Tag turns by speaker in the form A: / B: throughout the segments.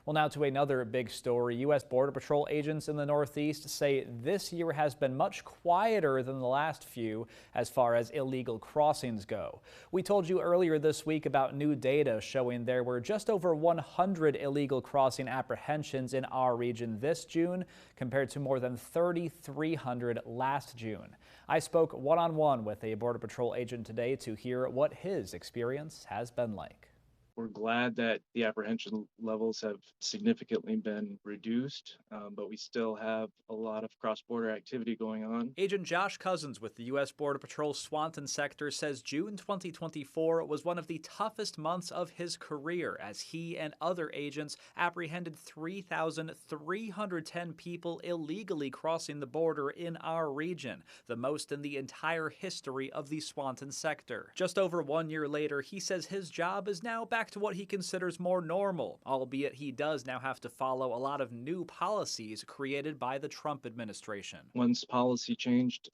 A: Well, now to another big story. U.S. Border Patrol agents in the Northeast say this year has been much quieter than the last few as far as illegal crossings go. We told you earlier this week about new data showing there were just over 100 illegal crossing apprehensions in our region this June compared to more than 3,300 last June. I spoke one-on-one with a Border Patrol agent today to hear what his experience has been like.
B: We're glad that the apprehension levels have significantly been reduced, but we still have a lot of cross-border activity going on.
A: Agent Josh Cozzens with the U.S. Border Patrol Swanton sector says June 2024 was one of the toughest months of his career as he and other agents apprehended 3,310 people illegally crossing the border in our region, the most in the entire history of the Swanton sector. Just over 1 year later, he says his job is now back to what he considers more normal, albeit he does now have to follow a lot of new policies created by the Trump administration.
B: Once policy changed,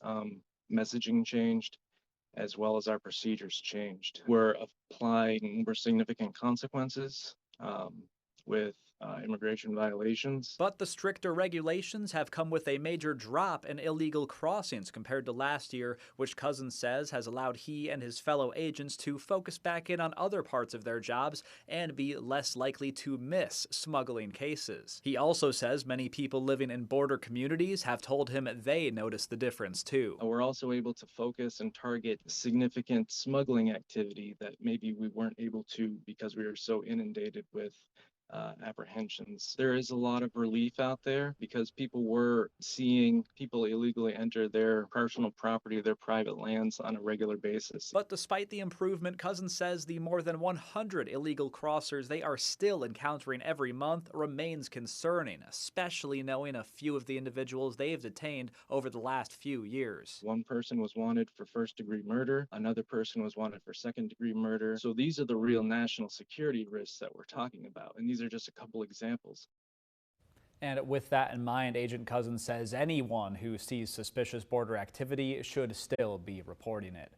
B: messaging changed, as well as our procedures changed. We're applying more significant consequences with immigration violations.
A: But the stricter regulations have come with a major drop in illegal crossings compared to last year, which Cozzens says has allowed he and his fellow agents to focus back in on other parts of their jobs and be less likely to miss smuggling cases. He also says many people living in border communities have told him they notice the difference too.
B: We're also able to focus and target significant smuggling activity that maybe we weren't able to because we were so inundated with apprehensions. There is a lot of relief out there because people were seeing people illegally enter their personal property, their private lands on a regular basis.
A: But despite the improvement, Cozzens says the more than 100 illegal crossers they are still encountering every month remains concerning, especially knowing a few of the individuals they have detained over the last few years.
B: One person was wanted for first-degree murder, another person was wanted for second-degree murder. So these are the real national security risks that we're talking about, and these are just a couple examples.
A: And with that in mind, Agent Cozzens says anyone who sees suspicious border activity should still be reporting it.